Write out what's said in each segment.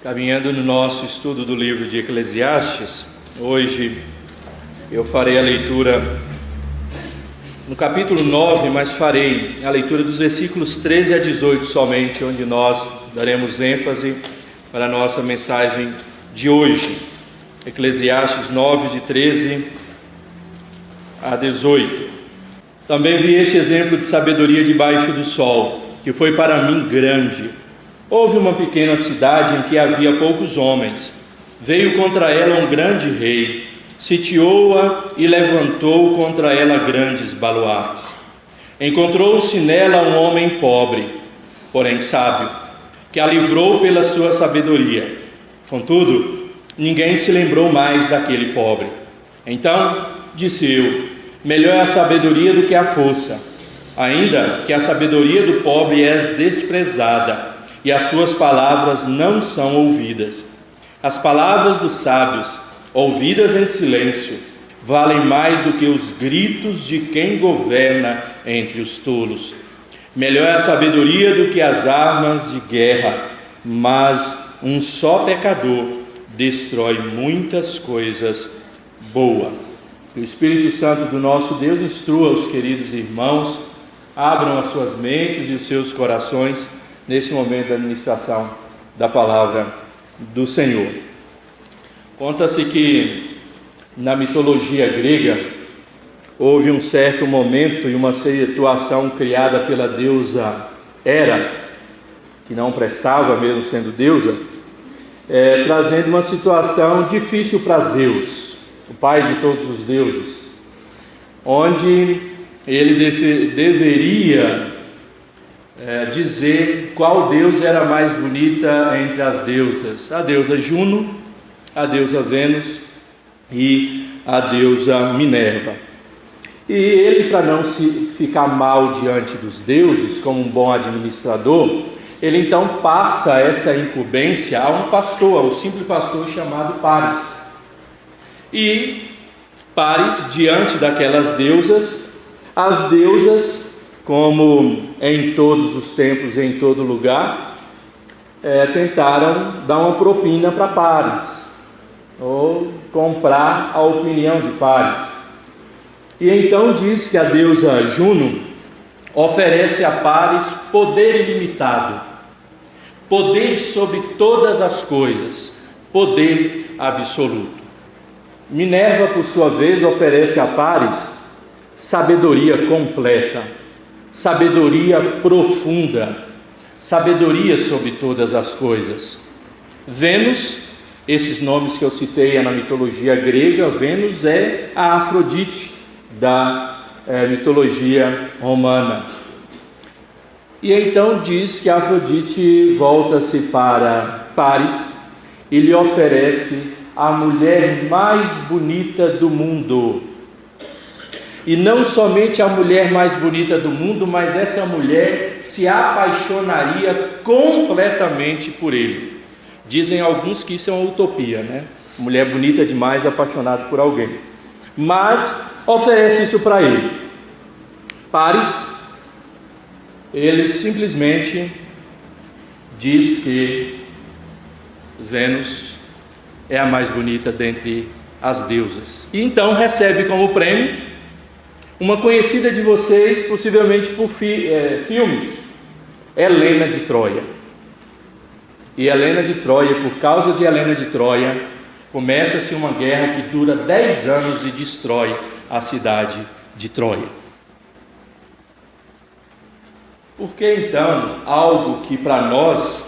Caminhando no nosso estudo do livro de Eclesiastes, hoje eu farei a leitura no capítulo 9, mas farei a leitura dos versículos 13 a 18 somente, onde nós daremos ênfase para a nossa mensagem de hoje. Eclesiastes 9, de 13 a 18. Também vi este exemplo de sabedoria debaixo do sol, que foi para mim grande. Houve uma pequena cidade em que havia poucos homens. Veio contra ela um grande rei, sitiou-a e levantou contra ela grandes baluartes. Encontrou-se nela um homem pobre, porém sábio, que a livrou pela sua sabedoria. Contudo, ninguém se lembrou mais daquele pobre. Então, disse eu, melhor é a sabedoria do que a força, ainda que a sabedoria do pobre é desprezada, e as suas palavras não são ouvidas. As palavras dos sábios, ouvidas em silêncio, valem mais do que os gritos de quem governa entre os tolos. Melhor é a sabedoria do que as armas de guerra, mas um só pecador destrói muitas coisas boas. Que o Espírito Santo do nosso Deus instrua os queridos irmãos, abram as suas mentes e os seus corações neste momento da administração da palavra do Senhor. Conta-se que na mitologia grega houve um certo momento e uma situação criada pela deusa Hera, que não prestava mesmo sendo deusa, trazendo uma situação difícil para Zeus, o pai de todos os deuses, onde ele deveria dizer qual deusa era mais bonita entre as deusas: a deusa Juno, a deusa Vênus e a deusa Minerva. E ele, para não se ficar mal diante dos deuses, como um bom administrador, ele então passa essa incumbência a um pastor, ao simples pastor chamado Paris. E Paris, diante daquelas deusas, as deusas, como em todos os tempos e em todo lugar, tentaram dar uma propina para Paris, ou comprar a opinião de Paris. E então diz que a deusa Juno oferece a Paris poder ilimitado, poder sobre todas as coisas, poder absoluto. Minerva, por sua vez, oferece a Paris sabedoria completa, sabedoria profunda, sabedoria sobre todas as coisas. Vênus, esses nomes que eu citei na mitologia grega, Vênus é a Afrodite da mitologia romana. E então diz que a Afrodite volta-se para Paris e lhe oferece a mulher mais bonita do mundo. E não somente a mulher mais bonita do mundo, mas essa mulher se apaixonaria completamente por ele. Dizem alguns que isso é uma utopia, né? Mulher bonita demais, apaixonada por alguém. Mas oferece isso para ele. Paris, ele simplesmente diz que Vênus é a mais bonita dentre as deusas. E então recebe como prêmio uma conhecida de vocês, possivelmente por filmes, Helena de Troia. E Helena de Troia, por causa de Helena de Troia, começa-se uma guerra que dura 10 anos e destrói a cidade de Troia. Por que então algo que para nós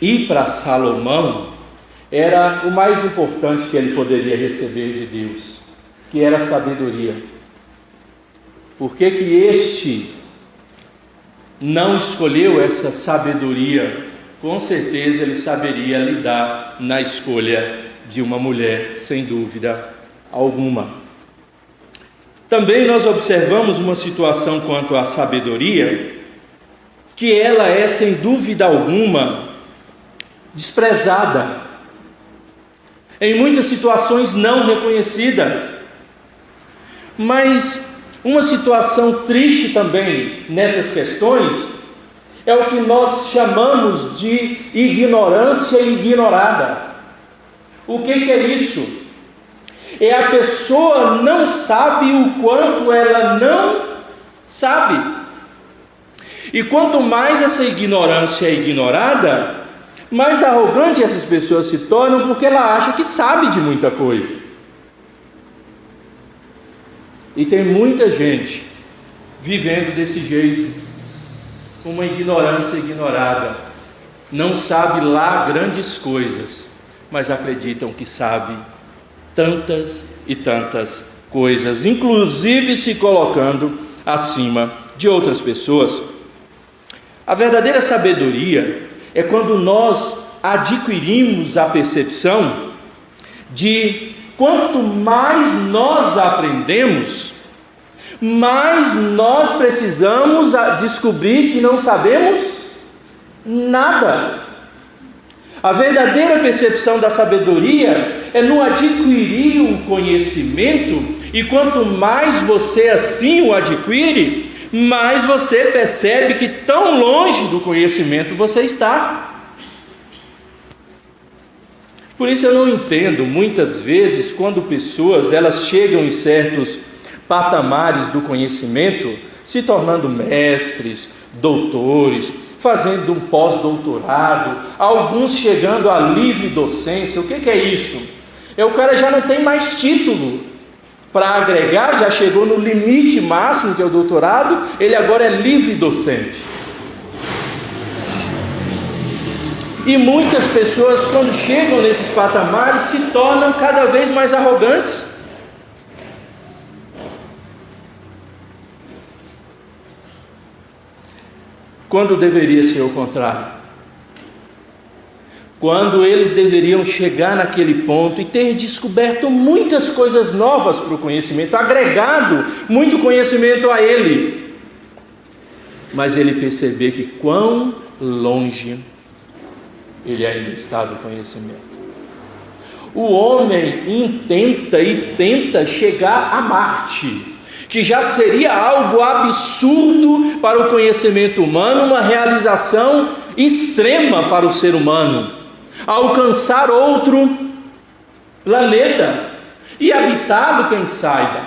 e para Salomão era o mais importante que ele poderia receber de Deus, que era a sabedoria? Por que este não escolheu essa sabedoria? Com certeza ele saberia lidar na escolha de uma mulher, sem dúvida alguma. Também nós observamos uma situação quanto à sabedoria, que ela é, sem dúvida alguma, desprezada, em muitas situações não reconhecida. Mas uma situação triste também nessas questões é o que nós chamamos de ignorância ignorada. O que é isso? É a pessoa não sabe o quanto ela não sabe. E quanto mais essa ignorância é ignorada, mais arrogante essas pessoas se tornam, porque ela acha que sabe de muita coisa. E tem muita gente vivendo desse jeito, com uma ignorância ignorada. Não sabe lá grandes coisas, mas acreditam que sabe tantas e tantas coisas, inclusive se colocando acima de outras pessoas. A verdadeira sabedoria é quando nós adquirimos a percepção de quanto mais nós aprendemos, mais nós precisamos descobrir que não sabemos nada. A verdadeira percepção da sabedoria é no adquirir o conhecimento, e quanto mais você assim o adquire, mais você percebe que tão longe do conhecimento você está. Por isso eu não entendo muitas vezes quando pessoas elas chegam em certos patamares do conhecimento, se tornando mestres, doutores, fazendo um pós-doutorado, alguns chegando à livre docência. O que é isso? O cara já não tem mais título para agregar, já chegou no limite máximo que é o doutorado, ele agora é livre docente. E muitas pessoas, quando chegam nesses patamares, se tornam cada vez mais arrogantes. Quando deveria ser o contrário. Quando eles deveriam chegar naquele ponto e ter descoberto muitas coisas novas para o conhecimento, agregado muito conhecimento a ele, mas ele perceber que quão longe ele ainda está do conhecimento. O homem intenta e tenta chegar a Marte, que já seria algo absurdo para o conhecimento humano, uma realização extrema para o ser humano, alcançar outro planeta e habitá-lo, quem saiba.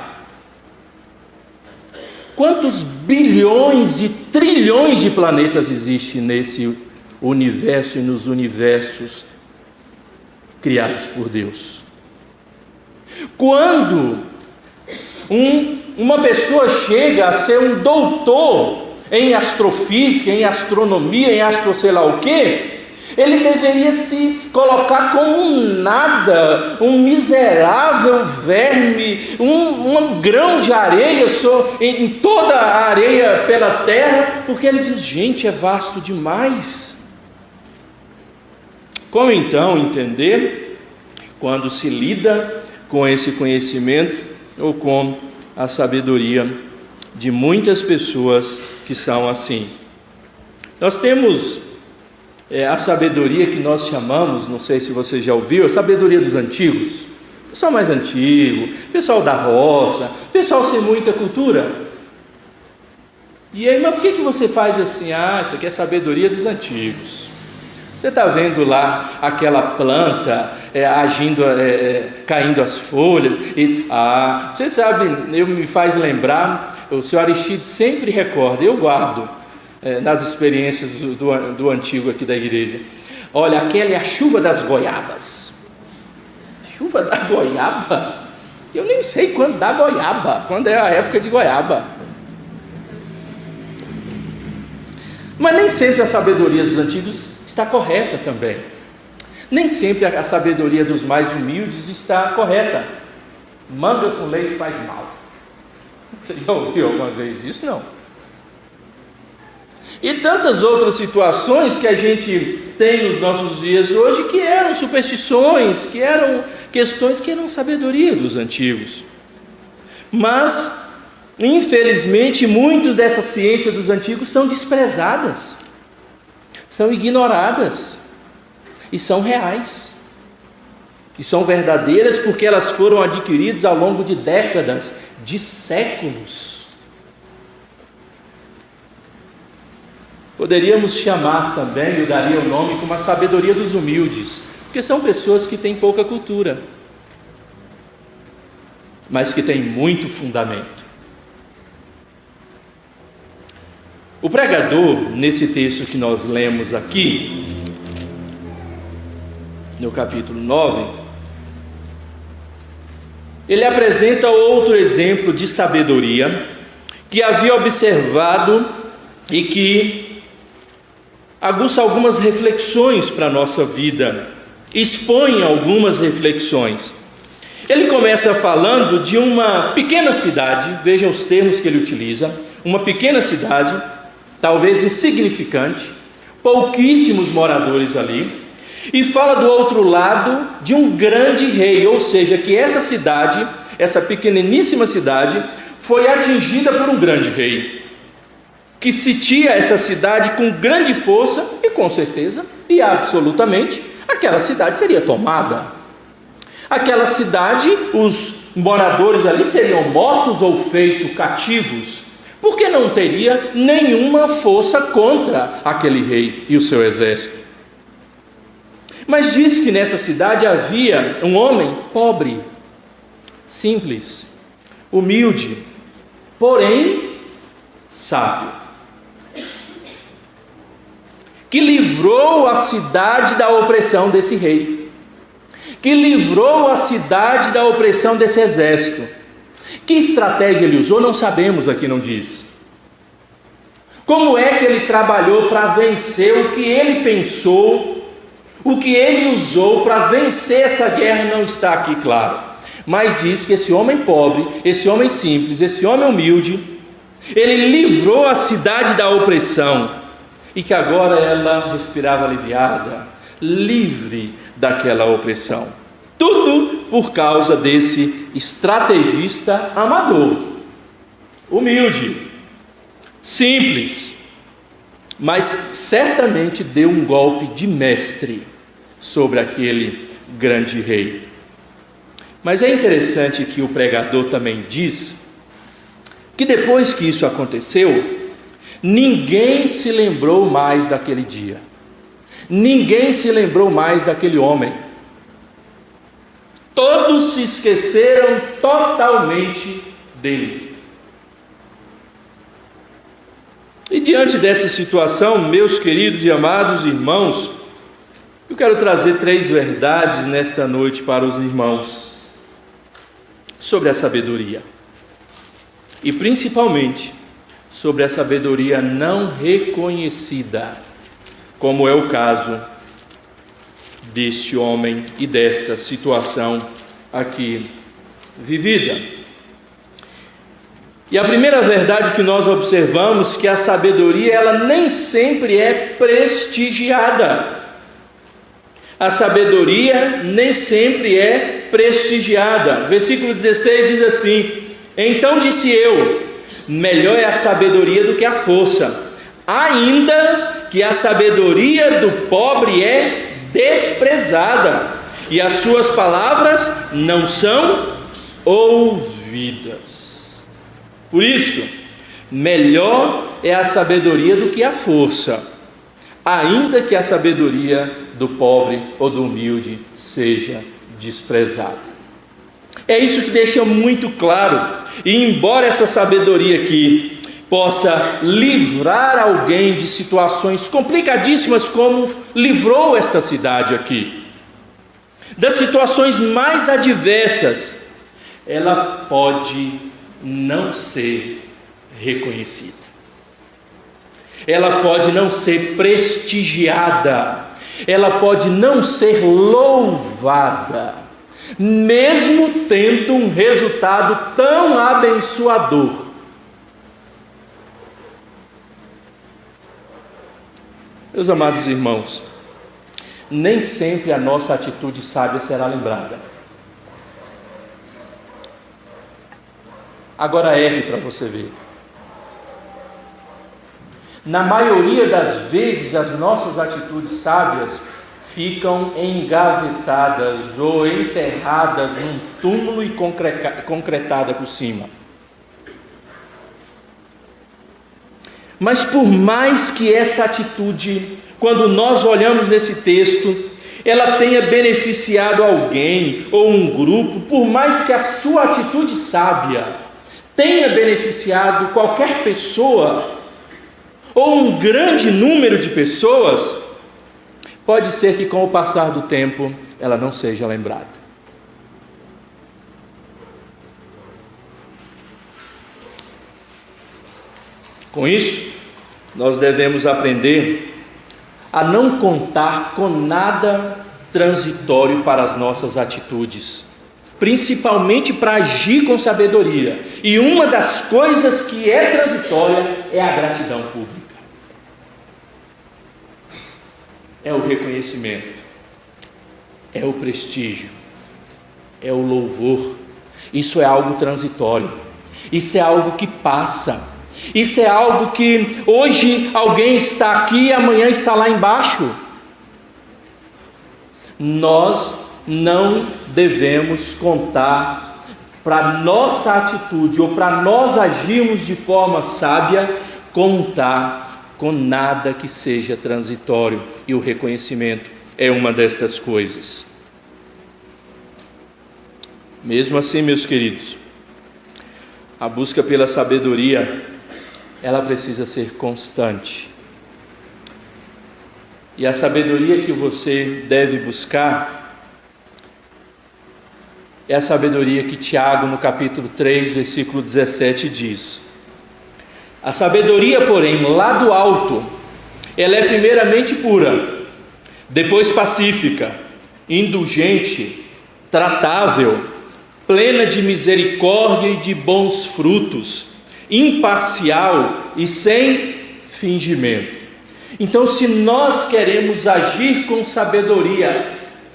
Quantos bilhões e trilhões de planetas existem nesse universo e nos universos criados por Deus? Quando uma pessoa chega a ser um doutor em astrofísica, em astronomia, em astro sei lá o quê, ele deveria se colocar como um nada, um miserável verme, um grão de areia em toda a areia pela terra, porque ele diz, gente, é vasto demais. Como então entender quando se lida com esse conhecimento ou com a sabedoria de muitas pessoas que são assim? Nós temos a sabedoria que nós chamamos, não sei se você já ouviu, a sabedoria dos antigos. Pessoal mais antigo, pessoal da roça, pessoal sem muita cultura. E aí, mas por que você faz assim? Isso aqui é sabedoria dos antigos. Você está vendo lá aquela planta agindo, caindo as folhas, você sabe, me faz lembrar, o senhor Aristides sempre recorda, eu guardo nas experiências do antigo aqui da igreja. Olha, aquela é a chuva das goiabas. Chuva da goiaba? Eu nem sei quando dá goiaba, quando é a época de goiaba. Mas nem sempre a sabedoria dos antigos está correta também. Nem sempre a sabedoria dos mais humildes está correta. Manga com leite faz mal. Você já ouviu alguma vez isso? Não. E tantas outras situações que a gente tem nos nossos dias hoje, que eram superstições, que eram questões que eram sabedoria dos antigos. Mas, infelizmente, muito dessa ciência dos antigos são desprezadas, são ignoradas, e são reais, e são verdadeiras porque elas foram adquiridas ao longo de décadas, de séculos. Poderíamos chamar também, eu daria o nome como a sabedoria dos humildes, porque são pessoas que têm pouca cultura, mas que têm muito fundamento. O pregador, nesse texto que nós lemos aqui, no capítulo 9, ele apresenta outro exemplo de sabedoria que havia observado e que aguça algumas reflexões para a nossa vida, expõe algumas reflexões. Ele começa falando de uma pequena cidade, veja os termos que ele utiliza, uma pequena cidade, talvez insignificante, pouquíssimos moradores ali, e fala do outro lado de um grande rei, ou seja, que essa cidade, essa pequeniníssima cidade, foi atingida por um grande rei, que sitia essa cidade com grande força, e com certeza, e absolutamente, aquela cidade seria tomada. Aquela cidade, os moradores ali seriam mortos ou feitos cativos, porque não teria nenhuma força contra aquele rei e o seu exército. Mas diz que nessa cidade havia um homem pobre, simples, humilde, porém sábio, que livrou a cidade da opressão desse rei, que livrou a cidade da opressão desse exército. Que estratégia ele usou, não sabemos, aqui não diz. Como é que ele trabalhou para vencer, o que ele pensou, o que ele usou para vencer essa guerra não está aqui claro. Mas diz que esse homem pobre, esse homem simples, esse homem humilde, ele livrou a cidade da opressão e que agora ela respirava aliviada, livre daquela opressão. Tudo por causa desse estrategista amador, humilde, simples, mas certamente deu um golpe de mestre sobre aquele grande rei. Mas é interessante que o pregador também diz que depois que isso aconteceu, ninguém se lembrou mais daquele dia, ninguém se lembrou mais daquele homem. Todos se esqueceram totalmente dele. E diante dessa situação, meus queridos e amados irmãos, eu quero trazer 3 verdades nesta noite para os irmãos sobre a sabedoria, e principalmente sobre a sabedoria não reconhecida, como é o caso deste homem e desta situação aqui vivida. E a primeira verdade que nós observamos, que a sabedoria ela nem sempre é prestigiada. A sabedoria nem sempre é prestigiada. Versículo 16 diz assim: então disse eu, melhor é a sabedoria do que a força, ainda que a sabedoria do pobre é desprezada, e as suas palavras não são ouvidas. Por isso, melhor é a sabedoria do que a força, ainda que a sabedoria do pobre ou do humilde seja desprezada. É isso que deixa muito claro. E embora essa sabedoria aqui possa livrar alguém de situações complicadíssimas, como livrou esta cidade aqui, das situações mais adversas, ela pode não ser reconhecida, ela pode não ser prestigiada, ela pode não ser louvada, mesmo tendo um resultado tão abençoador. Meus amados irmãos, nem sempre a nossa atitude sábia será lembrada. Agora erre para você ver. Na maioria das vezes, as nossas atitudes sábias ficam engavetadas ou enterradas num túmulo e concretada por cima. Mas por mais que essa atitude, quando nós olhamos nesse texto, ela tenha beneficiado alguém ou um grupo, por mais que a sua atitude sábia tenha beneficiado qualquer pessoa, ou um grande número de pessoas, pode ser que com o passar do tempo, ela não seja lembrada. Com isso, nós devemos aprender a não contar com nada transitório para as nossas atitudes, principalmente para agir com sabedoria. E uma das coisas que é transitória é a gratidão pública, é o reconhecimento, é o prestígio, é o louvor. Isso é algo transitório, isso é algo que passa. Isso é algo que hoje alguém está aqui e amanhã está lá embaixo. Nós não devemos contar para nossa atitude ou para nós agirmos de forma sábia, contar com nada que seja transitório, e o reconhecimento é uma destas coisas. Mesmo assim, meus queridos, a busca pela sabedoria, ela precisa ser constante. E a sabedoria que você deve buscar é a sabedoria que Tiago, no capítulo 3, versículo 17, diz: a sabedoria, porém, lá do alto, ela é primeiramente pura, depois pacífica, indulgente, tratável, plena de misericórdia e de bons frutos, imparcial e sem fingimento. Então, se nós queremos agir com sabedoria,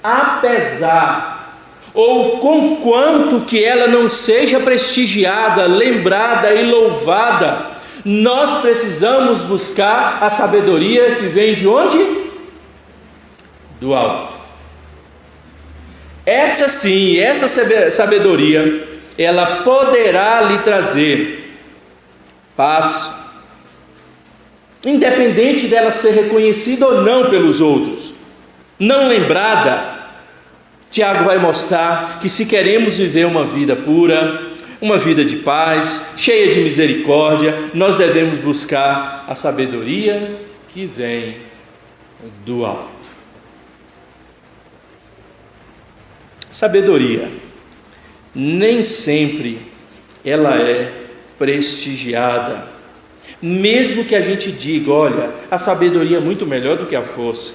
apesar ou conquanto que ela não seja prestigiada, lembrada e louvada, nós precisamos buscar a sabedoria que vem de onde? Do alto. Essa sim, essa sabedoria, ela poderá lhe trazer paz, independente dela ser reconhecida ou não pelos outros, não lembrada. Tiago vai mostrar que se queremos viver uma vida pura, uma vida de paz, cheia de misericórdia, nós devemos buscar a sabedoria que vem do alto. Sabedoria, nem sempre ela é prestigiada, mesmo que a gente diga, olha, a sabedoria é muito melhor do que a força.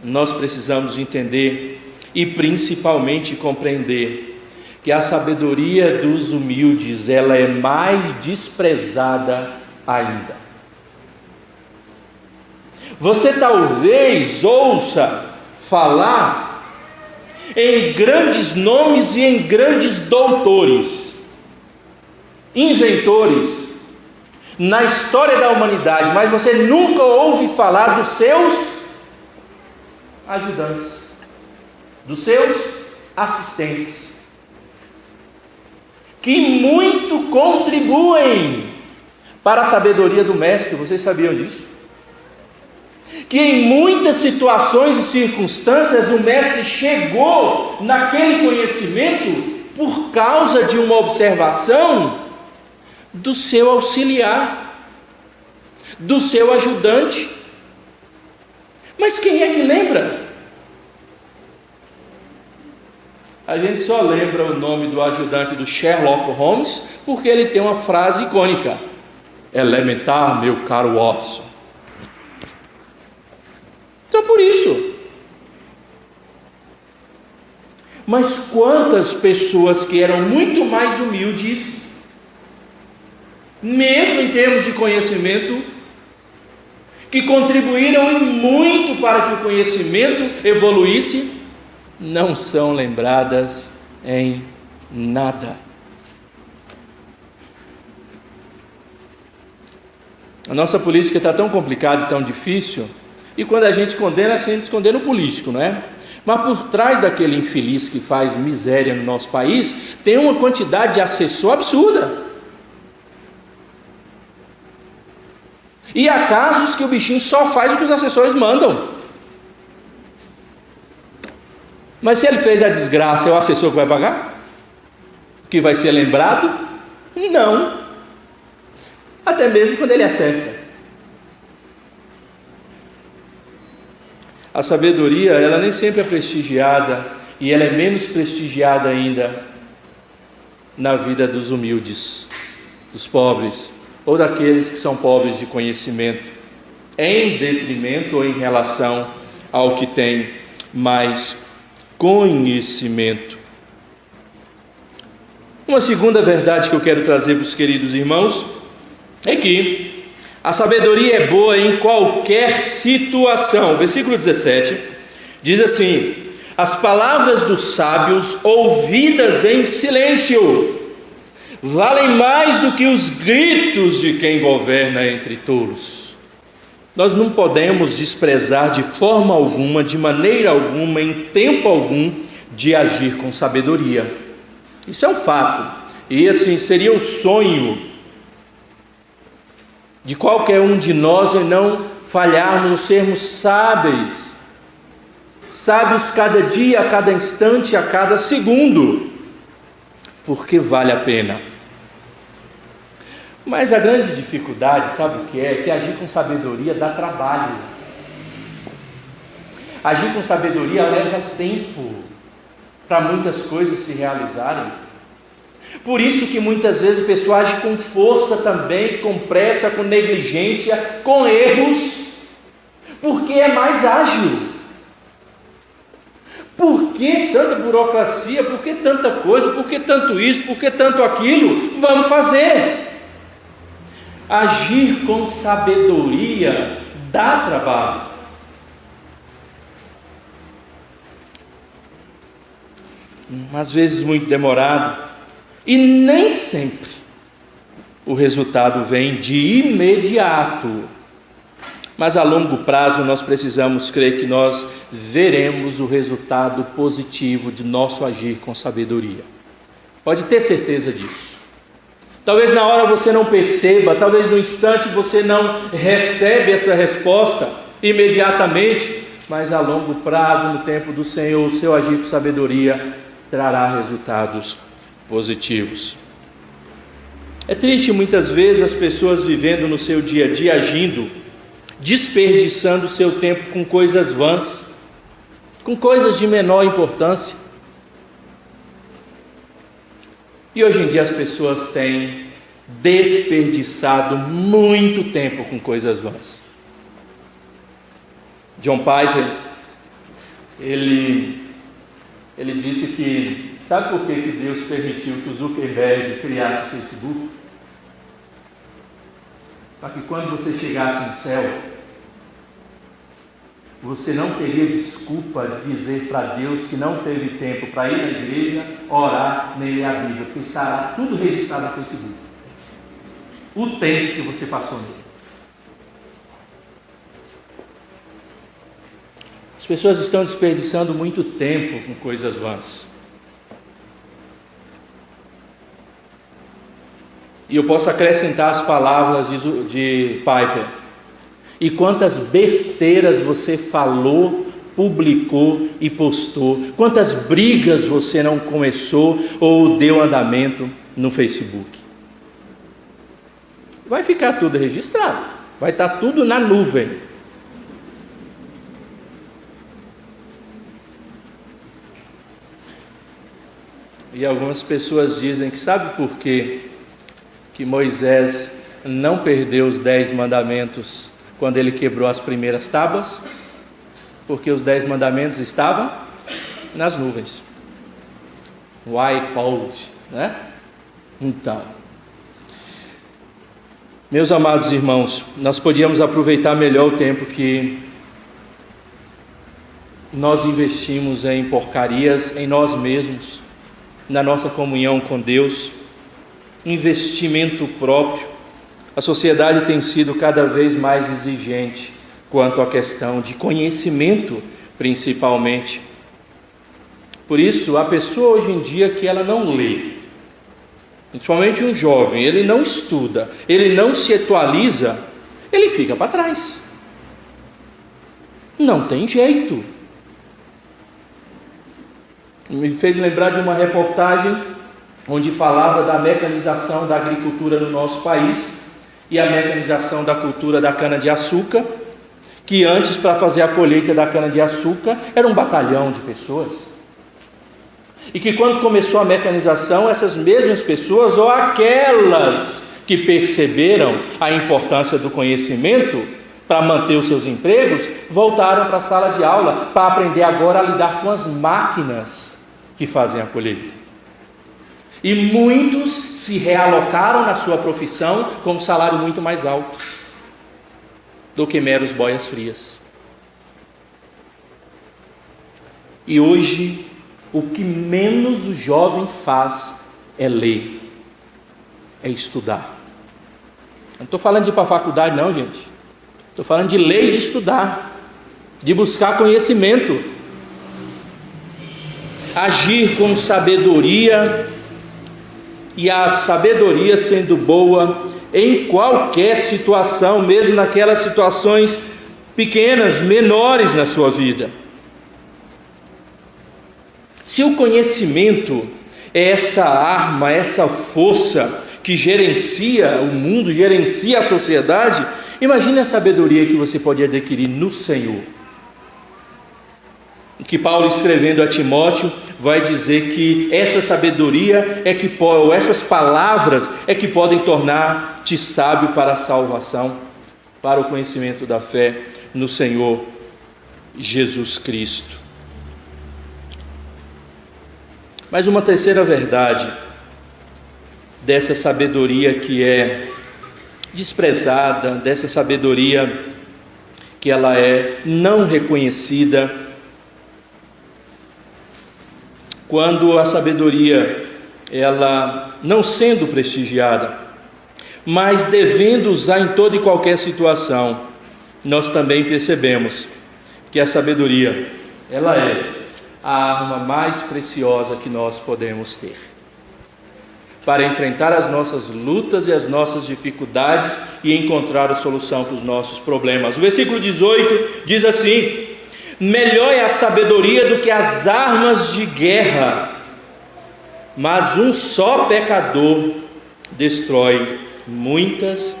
Nós precisamos entender e principalmente compreender que a sabedoria dos humildes, ela é mais desprezada ainda. Você talvez ouça falar em grandes nomes e em grandes doutores, inventores na história da humanidade, mas você nunca ouve falar dos seus ajudantes, dos seus assistentes, que muito contribuem para a sabedoria do mestre. Vocês sabiam disso? Que em muitas situações e circunstâncias o mestre chegou naquele conhecimento por causa de uma observação do seu auxiliar, do seu ajudante. Mas quem é que lembra? A gente só lembra o nome do ajudante do Sherlock Holmes porque ele tem uma frase icônica: elementar, meu caro Watson. Então, por isso. Mas quantas pessoas que eram muito mais humildes, mesmo em termos de conhecimento, que contribuíram em muito para que o conhecimento evoluísse, não são lembradas em nada. A nossa política está tão complicada e tão difícil, e quando a gente condena o político, não é? Mas por trás daquele infeliz que faz miséria no nosso país, tem uma quantidade de assessor absurda. E há casos que o bichinho só faz o que os assessores mandam. Mas se ele fez a desgraça, é o assessor que vai pagar? Que vai ser lembrado? Não. Até mesmo quando ele acerta. A sabedoria, ela nem sempre é prestigiada, e ela é menos prestigiada ainda na vida dos humildes, dos pobres, ou daqueles que são pobres de conhecimento, em detrimento ou em relação ao que tem mais conhecimento. Uma segunda verdade que eu quero trazer para os queridos irmãos é que a sabedoria é boa em qualquer situação. Versículo 17 diz assim: as palavras dos sábios ouvidas em silêncio valem mais do que os gritos de quem governa entre tolos. Nós não podemos desprezar de forma alguma, de maneira alguma, em tempo algum, de agir com sabedoria. Isso é um fato, e assim seria o sonho de qualquer um de nós em não falharmos, sermos sábios cada dia, a cada instante, a cada segundo, porque vale a pena. Mas a grande dificuldade, sabe o que é? Que agir com sabedoria dá trabalho. Agir com sabedoria leva tempo para muitas coisas se realizarem. Por isso que muitas vezes a pessoa age com força também, com pressa, com negligência, com erros, porque é mais ágil. Por que tanta burocracia? Por que tanta coisa? Por que tanto isso? Por que tanto aquilo? Vamos fazer. Agir com sabedoria dá trabalho. Às vezes muito demorado, e nem sempre o resultado vem de imediato, mas a longo prazo nós precisamos crer que nós veremos o resultado positivo de nosso agir com sabedoria. Pode ter certeza disso. Talvez na hora você não perceba, talvez no instante você não recebe essa resposta imediatamente, mas a longo prazo, no tempo do Senhor, o seu agir com sabedoria trará resultados positivos. É triste muitas vezes as pessoas vivendo no seu dia a dia, agindo, desperdiçando o seu tempo com coisas vãs, com coisas de menor importância. E hoje em dia as pessoas têm desperdiçado muito tempo com coisas vãs. John Piper, ele disse que, sabe por que Deus permitiu que o Zuckerberg criasse o Facebook? Para que quando você chegasse no céu, você não teria desculpa de dizer para Deus que não teve tempo para ir na igreja, orar, nem ler a Bíblia, porque estará tudo registrado no Facebook. O tempo que você passou nele. As pessoas estão desperdiçando muito tempo com coisas vãs. E eu posso acrescentar as palavras de Piper. E quantas besteiras você falou, publicou e postou, quantas brigas você não começou ou deu andamento no Facebook. Vai ficar tudo registrado, vai estar tudo na nuvem. E algumas pessoas dizem que sabe por quê que Moisés não perdeu os 10 mandamentos quando ele quebrou as primeiras tábuas? Porque os 10 mandamentos estavam nas nuvens, no iCloud, né? Então, meus amados irmãos, nós podíamos aproveitar melhor o tempo que nós investimos em porcarias, em nós mesmos, na nossa comunhão com Deus, investimento próprio. A sociedade tem sido cada vez mais exigente quanto à questão de conhecimento, principalmente. Por isso, a pessoa hoje em dia que ela não lê, principalmente um jovem, ele não estuda, ele não se atualiza, ele fica para trás. Não tem jeito. Me fez lembrar de uma reportagem onde falava da mecanização da agricultura no nosso país e a mecanização da cultura da cana-de-açúcar, que antes, para fazer a colheita da cana-de-açúcar, era um batalhão de pessoas. E que quando começou a mecanização, essas mesmas pessoas, ou aquelas que perceberam a importância do conhecimento para manter os seus empregos, voltaram para a sala de aula para aprender agora a lidar com as máquinas que fazem a colheita. E muitos se realocaram na sua profissão com um salário muito mais alto do que meros boias frias. E hoje, o que menos o jovem faz é ler, é estudar. Não estou falando de ir para a faculdade não, gente. Estou falando de ler e de estudar, de buscar conhecimento, agir com sabedoria, e a sabedoria sendo boa em qualquer situação, mesmo naquelas situações pequenas, menores na sua vida. Se o conhecimento é essa arma, essa força que gerencia o mundo, gerencia a sociedade, imagine a sabedoria que você pode adquirir no Senhor. Que Paulo, escrevendo a Timóteo, vai dizer que essa sabedoria é que pode, ou essas palavras é que podem tornar-te sábio para a salvação, para o conhecimento da fé no Senhor Jesus Cristo. Mas uma terceira verdade dessa sabedoria que é desprezada, dessa sabedoria que ela é não reconhecida, quando a sabedoria, ela não sendo prestigiada, mas devendo usar em toda e qualquer situação, nós também percebemos que a sabedoria, ela é a arma mais preciosa que nós podemos ter para enfrentar as nossas lutas e as nossas dificuldades e encontrar a solução para os nossos problemas. O versículo 18 diz assim: melhor é a sabedoria do que as armas de guerra, mas um só pecador destrói muitas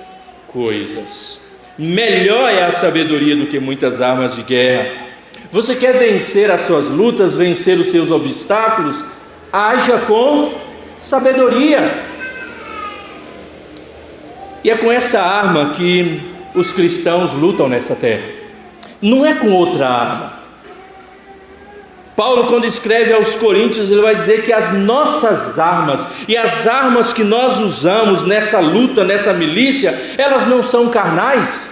coisas. Melhor é a sabedoria do que muitas armas de guerra. Você quer vencer as suas lutas, vencer os seus obstáculos? Haja com sabedoria. E é com essa arma que os cristãos lutam nessa terra. Não é com outra arma. Paulo, quando escreve aos Coríntios, ele vai dizer que as nossas armas e as armas que nós usamos nessa luta, nessa milícia, elas não são carnais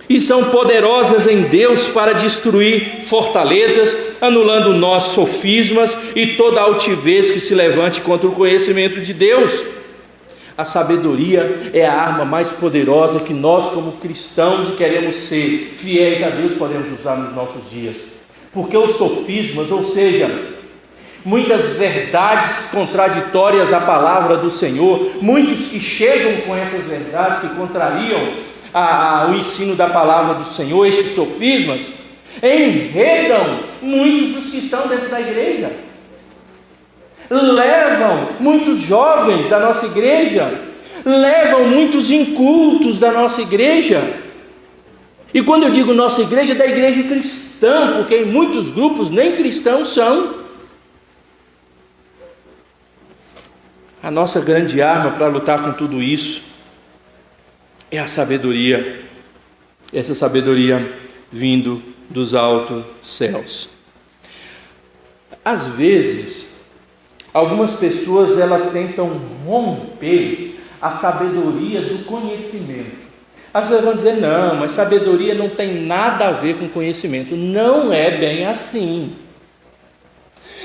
e são poderosas em Deus para destruir fortalezas, anulando nossos sofismas e toda altivez que se levante contra o conhecimento de Deus. A sabedoria é a arma mais poderosa que nós, como cristãos e queremos ser fiéis a Deus, podemos usar nos nossos dias. Porque os sofismas, ou seja, muitas verdades contraditórias à palavra do Senhor, muitos que chegam com essas verdades que contrariam o ensino da palavra do Senhor, estes sofismas, enredam muitos dos que estão dentro da igreja. Levam muitos jovens da nossa igreja, levam muitos incultos da nossa igreja. E quando eu digo nossa igreja, é da igreja cristã, porque em muitos grupos nem cristãos são. A nossa grande arma para lutar com tudo isso é a sabedoria, essa sabedoria vindo dos altos céus. Às vezes, algumas pessoas elas tentam romper a sabedoria do conhecimento. As pessoas vão dizer, não, mas sabedoria não tem nada a ver com conhecimento. Não é bem assim.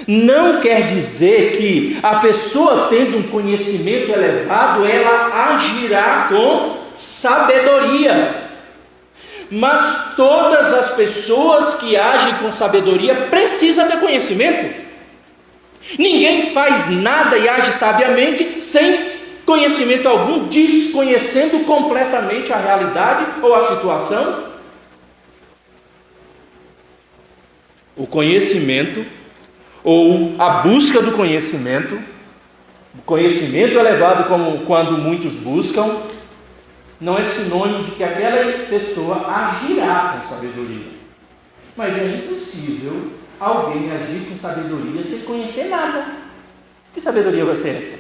Não quer dizer que a pessoa tendo um conhecimento elevado, ela agirá com sabedoria. Mas todas as pessoas que agem com sabedoria precisam ter conhecimento. Ninguém faz nada e age sabiamente sem conhecimento algum, desconhecendo completamente a realidade ou a situação? O conhecimento, ou a busca do conhecimento, o conhecimento elevado como quando muitos buscam, não é sinônimo de que aquela pessoa agirá com sabedoria. Mas é impossível alguém agir com sabedoria sem conhecer nada. Que sabedoria vai ser essa?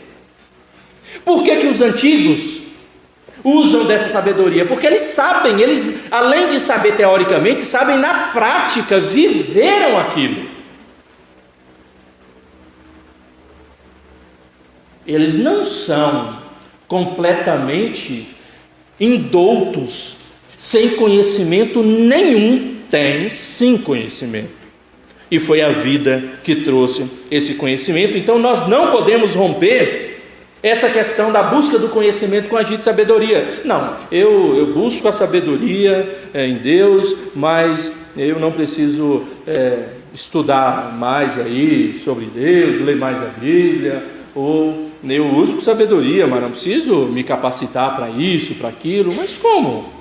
Por que os antigos usam dessa sabedoria? Porque eles sabem, além de saber teoricamente, sabem na prática, viveram aquilo. Eles não são completamente indoutos, sem conhecimento nenhum. Tem sim conhecimento, e foi a vida que trouxe esse conhecimento. Então nós não podemos romper essa questão da busca do conhecimento com agir de sabedoria. Não, eu busco a sabedoria em Deus, mas eu não preciso estudar mais aí sobre Deus, ler mais a Bíblia, ou eu uso sabedoria, mas não preciso me capacitar para isso, para aquilo. Mas como?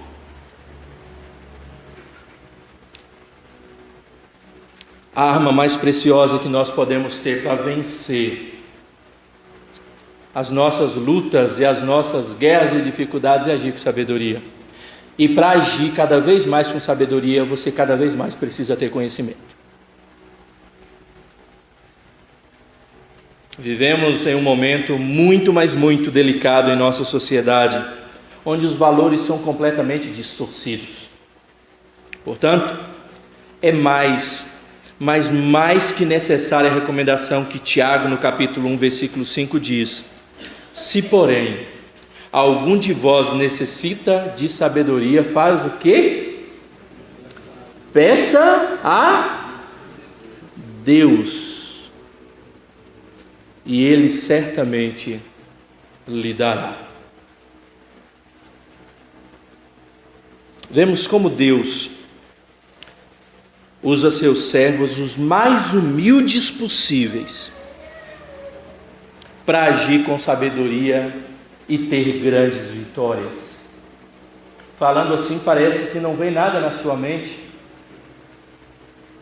A arma mais preciosa que nós podemos ter para vencer as nossas lutas e as nossas guerras e dificuldades é agir com sabedoria. E para agir cada vez mais com sabedoria, você cada vez mais precisa ter conhecimento. Vivemos em um momento muito, mas muito delicado em nossa sociedade, onde os valores são completamente distorcidos. Portanto, é mais que necessária a recomendação que Tiago, no capítulo 1, versículo 5, diz: se, porém, algum de vós necessita de sabedoria, faz o quê? Peça a Deus, e Ele certamente lhe dará. Vemos como Deus usa seus servos, os mais humildes possíveis, para agir com sabedoria e ter grandes vitórias. Falando assim, parece que não vem nada na sua mente.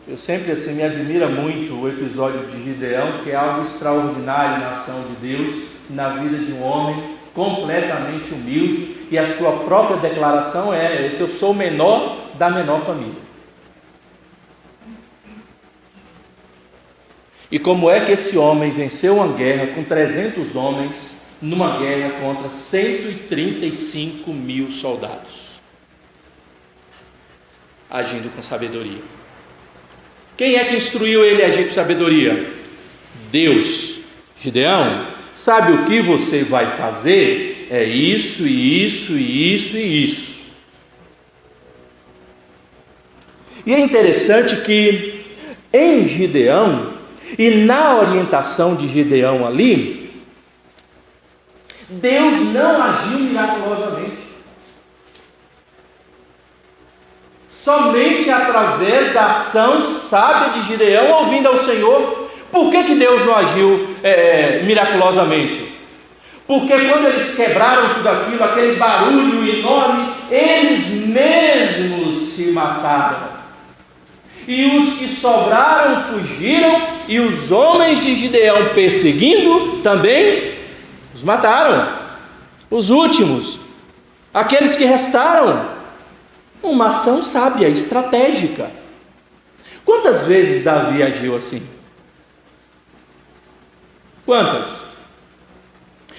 Eu sempre me admira muito o episódio de Gideão, que é algo extraordinário na ação de Deus, na vida de um homem completamente humilde, e a sua própria declaração é: eu sou o menor da menor família. E como é que esse homem venceu uma guerra com 300 homens, numa guerra contra 135 mil soldados? Agindo com sabedoria. Quem é que instruiu ele a agir com sabedoria? Deus. Gideão, sabe o que você vai fazer? É isso, e isso, e isso, e isso. E é interessante que em Gideão, e na orientação de Gideão ali, Deus não agiu miraculosamente. Somente através da ação sábia de Gideão, ouvindo ao Senhor. Por que Deus não agiu miraculosamente? Porque quando eles quebraram tudo aquilo, aquele barulho enorme, eles mesmos se mataram. E os que sobraram fugiram, e os homens de Gideão perseguindo também os mataram. Os últimos, aqueles que restaram. Uma ação sábia, estratégica. Quantas vezes Davi agiu assim? Quantas?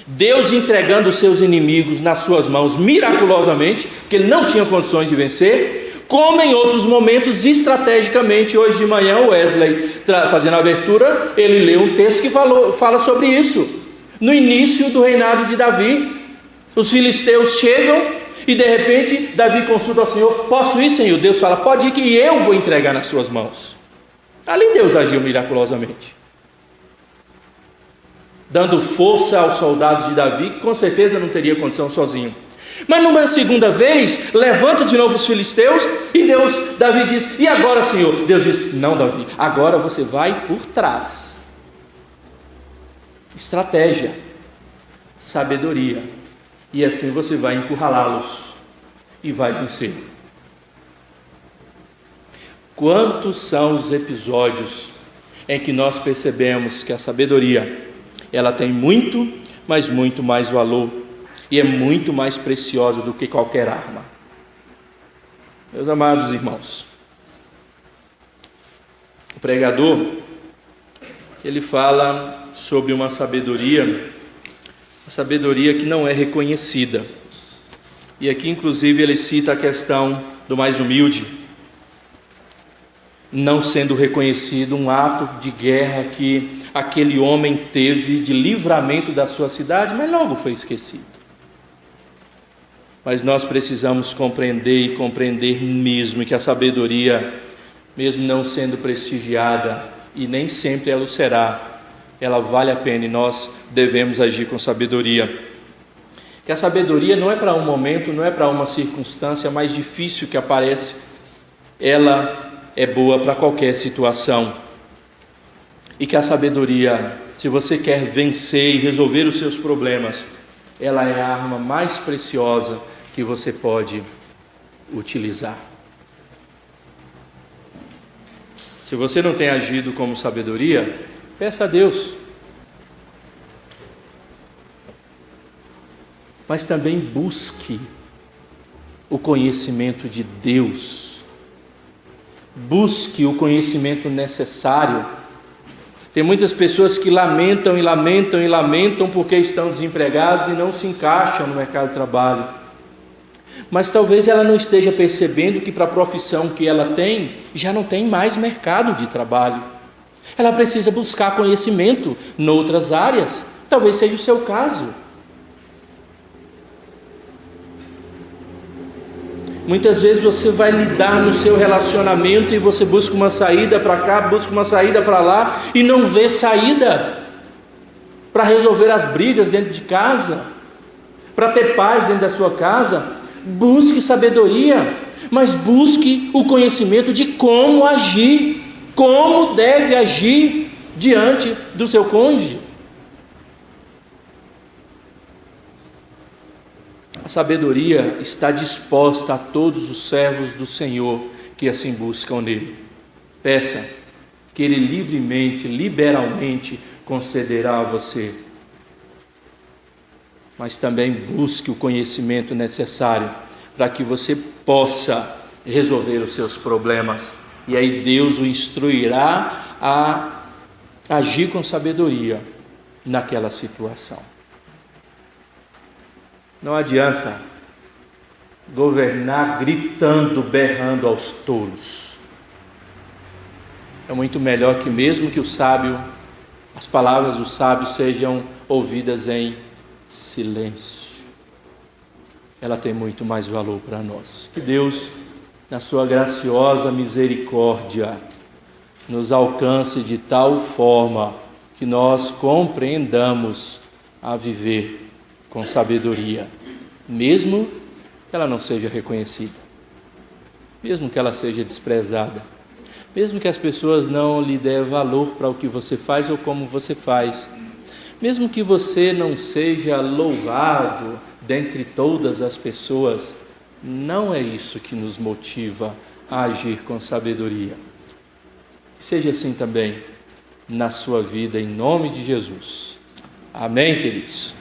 Deus entregando os seus inimigos nas suas mãos miraculosamente, porque ele não tinha condições de vencer, como em outros momentos estrategicamente. Hoje de manhã o Wesley, fazendo a abertura, ele leu um texto que fala sobre isso. No início do reinado de Davi, os filisteus chegam e de repente Davi consulta ao Senhor: posso ir, Senhor? Deus fala: pode ir, que eu vou entregar nas suas mãos. Ali Deus agiu miraculosamente, dando força aos soldados de Davi, que com certeza não teria condição sozinho. Mas numa segunda vez, levanta de novo os filisteus, e Davi diz: e agora, Senhor? Deus diz: não, Davi, agora você vai por trás. Estratégia. sabedoria, e assim você vai encurralá-los e vai vencer. Quantos são os episódios em que nós percebemos que a sabedoria, ela tem muito, mas muito mais valor, e é muito mais preciosa do que qualquer arma. Meus amados irmãos, o pregador, ele fala sobre uma sabedoria, a sabedoria que não é reconhecida. E aqui, inclusive, ele cita a questão do mais humilde, não sendo reconhecido um ato de guerra que aquele homem teve de livramento da sua cidade, mas logo foi esquecido. Mas nós precisamos compreender e compreender mesmo que a sabedoria, mesmo não sendo prestigiada, e nem sempre ela o será, ela vale a pena e nós devemos agir com sabedoria. Que a sabedoria não é para um momento, não é para uma circunstância mais difícil que aparece, ela é boa para qualquer situação. E que a sabedoria, se você quer vencer e resolver os seus problemas, ela é a arma mais preciosa que você pode utilizar. Se você não tem agido como sabedoria, peça a Deus. Mas também busque o conhecimento de Deus. Busque o conhecimento necessário. Tem muitas pessoas que lamentam porque estão desempregados e não se encaixam no mercado de trabalho. Mas talvez ela não esteja percebendo que para a profissão que ela tem, já não tem mais mercado de trabalho. Ela precisa buscar conhecimento em outras áreas. Talvez seja o seu caso. Muitas vezes você vai lidar no seu relacionamento e você busca uma saída para cá, busca uma saída para lá e não vê saída para resolver as brigas dentro de casa, para ter paz dentro da sua casa. Busque sabedoria, mas busque o conhecimento de como agir, como deve agir diante do seu cônjuge. A sabedoria está disposta a todos os servos do Senhor que assim buscam nele. Peça que ele livremente, liberalmente concederá a você. Mas também busque o conhecimento necessário para que você possa resolver os seus problemas. E aí Deus o instruirá a agir com sabedoria naquela situação. Não adianta governar gritando, berrando aos tolos. É muito melhor que mesmo que as palavras do sábio sejam ouvidas em silêncio. Ela tem muito mais valor para nós. Que Deus, na sua graciosa misericórdia, nos alcance de tal forma que nós compreendamos a viver com sabedoria, mesmo que ela não seja reconhecida, mesmo que ela seja desprezada, mesmo que as pessoas não lhe dêem valor para o que você faz ou como você faz, mesmo que você não seja louvado dentre todas as pessoas, não é isso que nos motiva a agir com sabedoria. Que seja assim também na sua vida, em nome de Jesus. Amém, queridos?